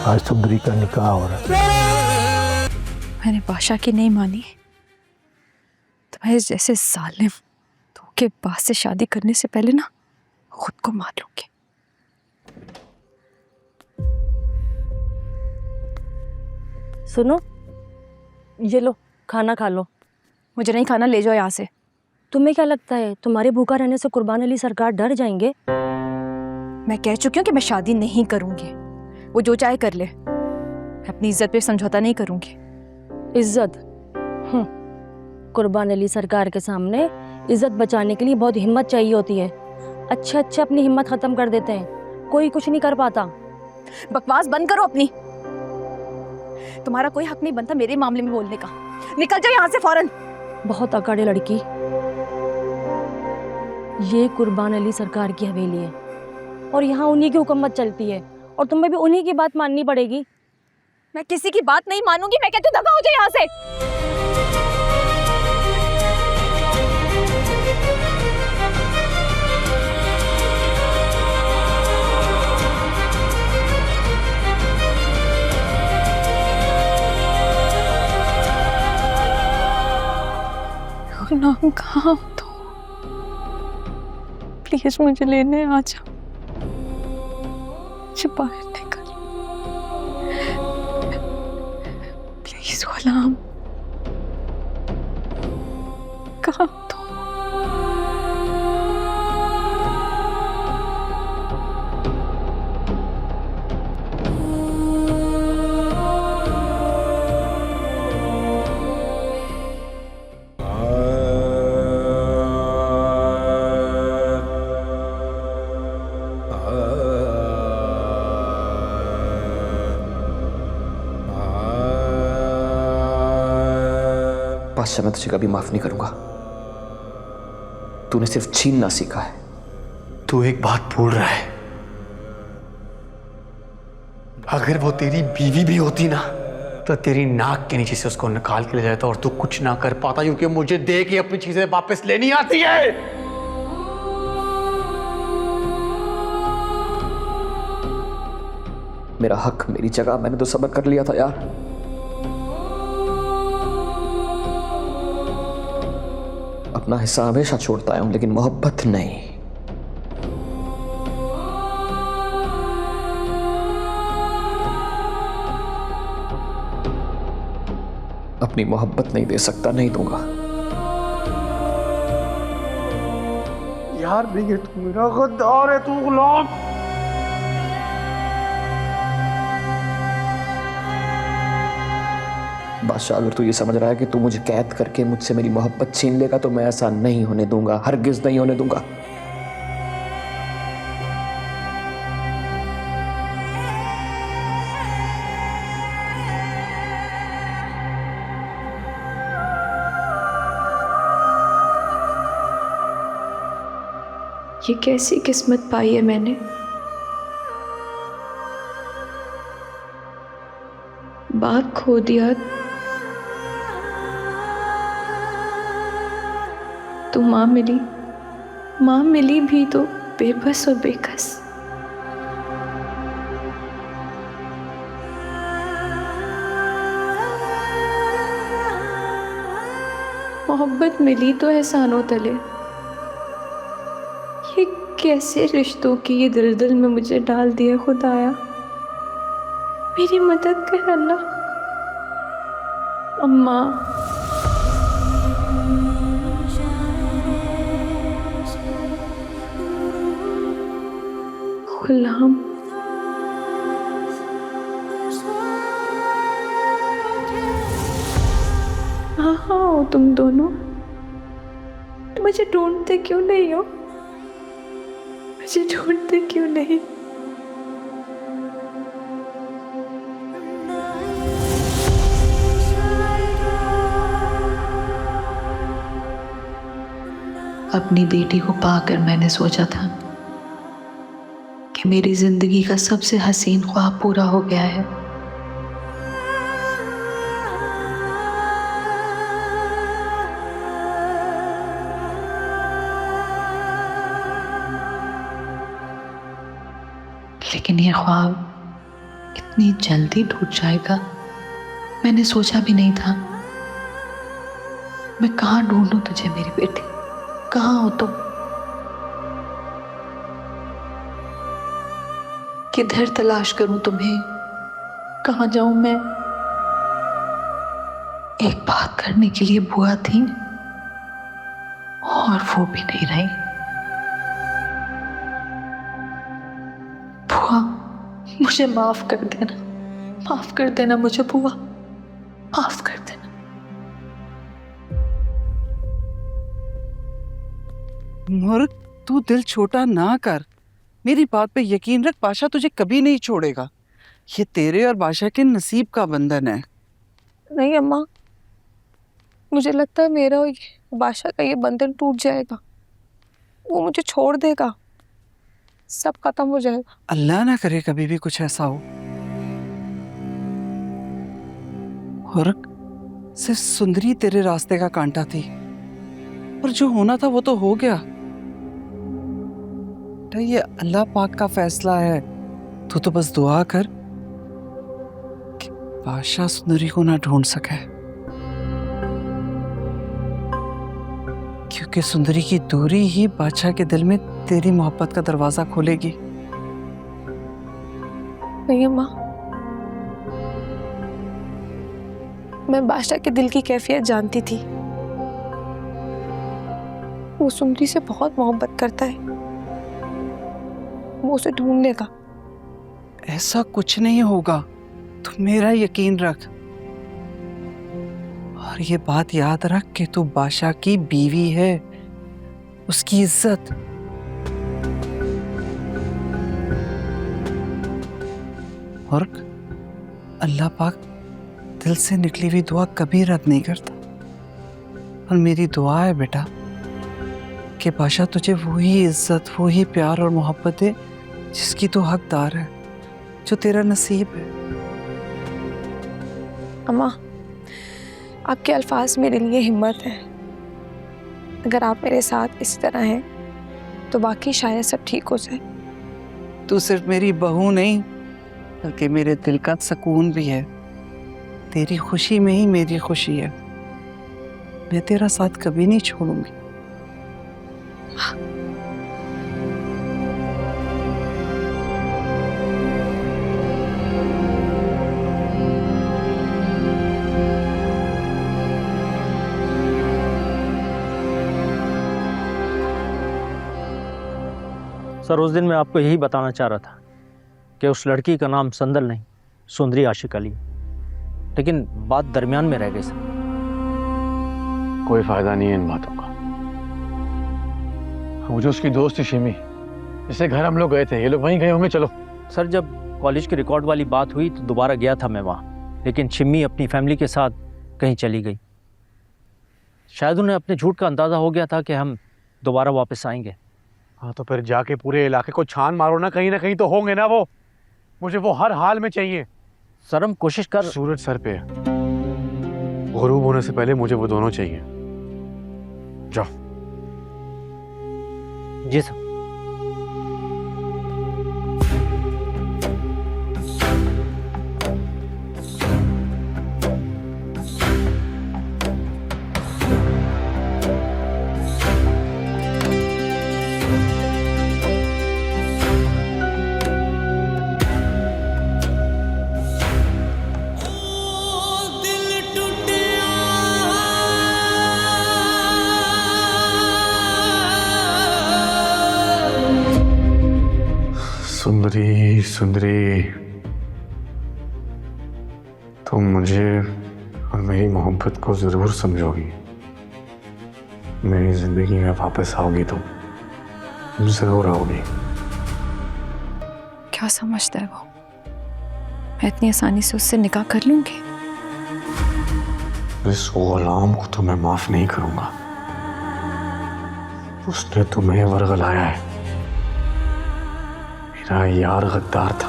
आज सुंदरी का निकाह हो रहा है। मैंने बादशाह की नहीं मानी, तुम्हारे जैसे जालिम धोखेबाज से शादी करने से पहले ना खुद को मार लूंगी। सुनो, ये लो खाना खा लो। मुझे नहीं खाना, ले जाओ यहाँ से। तुम्हें क्या लगता है तुम्हारे भूखा रहने से कुर्बान अली सरकार डर जाएंगे? मैं कह चुकी हूँ कि मैं शादी नहीं करूंगी, वो जो चाहे कर ले, मैं अपनी इज्जत पे समझौता नहीं करूंगी। इज्जत? कुर्बान अली सरकार के सामने इज्जत बचाने के लिए बहुत हिम्मत चाहिए होती है। अच्छे अच्छे अपनी हिम्मत खत्म कर देते हैं, कोई कुछ नहीं कर पाता। बकवास बंद करो अपनी। तुम्हारा कोई हक नहीं बनता मेरे मामले में बोलने का। निकल जाओ यहाँ से फौरन। बहुत अकड़ लड़की। ये कुर्बान अली सरकार की हवेली है और यहाँ उन्हीं की हुकूमत चलती है और तुम्हें भी उन्हीं की बात माननी पड़ेगी। मैं किसी की बात नहीं मानूंगी। मैं कहती हूँ दफा हो जाए यहाँ से। नाम कहाँ हो तो प्लीज मुझे लेने आ जाओ। मुझे बाहर निकल प्लीज। गुलाम कहाँ हो तो? बादशाह, मैं तुझे कभी माफ नहीं करूंगा। तूने सिर्फ छीनना सीखा है। तू एक बात भूल रहा है, अगर वो तेरी बीवी भी होती ना तो तेरी नाक के नीचे से उसको निकाल के ले जाता और तू कुछ ना कर पाता, क्योंकि मुझे दे के अपनी चीजें वापस लेनी आती है। मेरा हक, मेरी जगह, मैंने तो सब्र कर लिया था यार। अपना हिस्सा हमेशा छोड़ता आया हूं, लेकिन मोहब्बत नहीं। अपनी मोहब्बत नहीं दे सकता, नहीं दूंगा। यार नहीं, तू मेरा गद्दार है, तू गुलाम। बादशाह, अगर तू ये समझ रहा है कि तू मुझे कैद करके मुझसे मेरी मोहब्बत छीन लेगा तो मैं ऐसा नहीं होने दूंगा, हरगिज नहीं होने दूंगा। ये कैसी किस्मत पाई है मैंने। बाप खो दिया तो माँ मिली भी तो बेबस और बेकस। मोहब्बत मिली तो एहसानों तले। ये कैसे रिश्तों की ये दलदल में मुझे डाल दिया खुदाया। मेरी मदद कर अल्लाह। अम्मा, गुलाम, हाँ हो तुम दोनों? तुम मुझे ढूंढते क्यों नहीं हो? मुझे ढूंढते क्यों नहीं? अपनी बेटी को पाकर मैंने सोचा था कि मेरी जिंदगी का सबसे हसीन ख्वाब पूरा हो गया है। लेकिन ये ख्वाब इतनी जल्दी टूट जाएगा मैंने सोचा भी नहीं था। मैं कहाँ ढूंढूं तुझे मेरी बेटी, कहाँ हो तुम? किधर तलाश करूं तुम्हें, कहाँ जाऊं मैं? एक बात करने के लिए बुआ थी और वो भी नहीं रही। बुआ मुझे माफ कर देना, माफ कर देना मुझे बुआ, माफ कर देना। मूर्ख, तू दिल छोटा ना कर। मेरी बात पे यकीन रख, बादशाह तुझे कभी नहीं छोड़ेगा। ये तेरे और बादशाह के नसीब का बंधन है। नहीं अम्मा, मुझे लगता है मेरा और बादशाह का ये बंधन टूट जाएगा, वो मुझे छोड़ देगा, सब खत्म हो जाएगा। अल्लाह ना करे कभी भी कुछ ऐसा हो। और सिर्फ सुंदरी तेरे रास्ते का कांटा थी, पर जो होना था वो तो हो गया। ये अल्लाह पाक का फैसला है। तू तो बस दुआ कर कि बादशाह सुंदरी को ना ढूंढ सके, क्योंकि सुंदरी की दूरी ही बादशाह के दिल में तेरी मोहब्बत का दरवाजा खोलेगी। नहीं अम्मा, मैं बादशाह के दिल की कैफियत जानती थी। वो सुंदरी से बहुत मोहब्बत करता है, वो उसे ढूंढ लेगा। ऐसा कुछ नहीं होगा, तू मेरा यकीन रख। और ये बात याद रख कि तू बादशाह की बीवी है, उसकी इज्जत। और अल्लाह पाक दिल से निकली हुई दुआ कभी रद्द नहीं करता। और मेरी दुआ है बेटा कि बादशाह तुझे वही इज्जत, वही प्यार और मोहब्बत दे जिसकी तू हकदार है, जो तेरा नसीब है। अम्मा, आपके अल्फाज मेरे लिए हिम्मत है। अगर आप मेरे साथ इसी तरह हैं तो बाकी शायद सब ठीक हो जाए। तू सिर्फ मेरी बहू नहीं बल्कि मेरे दिल का सुकून भी है। तेरी खुशी में ही मेरी खुशी है। मैं तेरा साथ कभी नहीं छोड़ूंगी। सर, उस दिन मैं आपको यही बताना चाह रहा था कि उस लड़की का नाम संदल नहीं, सुंदरी आशिक अली, लेकिन बात दरमियान में रह गई सर। कोई फायदा नहीं है इन बातों का। वो जो उसकी दोस्त थी शिमी, जिससे घर हम लोग गए थे, ये लोग वहीं गए होंगे। चलो सर, जब कॉलेज के रिकॉर्ड वाली बात हुई तो दोबारा गया था मैं वहाँ, लेकिन शिमी अपनी फैमिली के साथ कहीं चली गई। शायद उन्हें अपने झूठ का अंदाज़ा हो गया था कि हम दोबारा वापस आएंगे। हाँ, तो फिर जाके पूरे इलाके को छान मारो ना, कहीं ना कहीं तो होंगे ना वो। मुझे वो हर हाल में चाहिए। सर, हम कोशिश कर। सूरज सर पे है, गुरूब होने से पहले मुझे वो दोनों चाहिए। जाओ। जी सर। सुंदरी, सुंदरी, तुम मुझे और मेरी मोहब्बत को जरूर समझोगी। मेरी जिंदगी में वापस आओगी तुम जरूर आओगी। क्या समझता है वो? मैं इतनी आसानी से उससे निकाह कर लूंगी? इस गुलाम को तो मैं माफ नहीं करूंगा। उसने तुम्हें वरगलाया है। मेरा यार गद्दार था।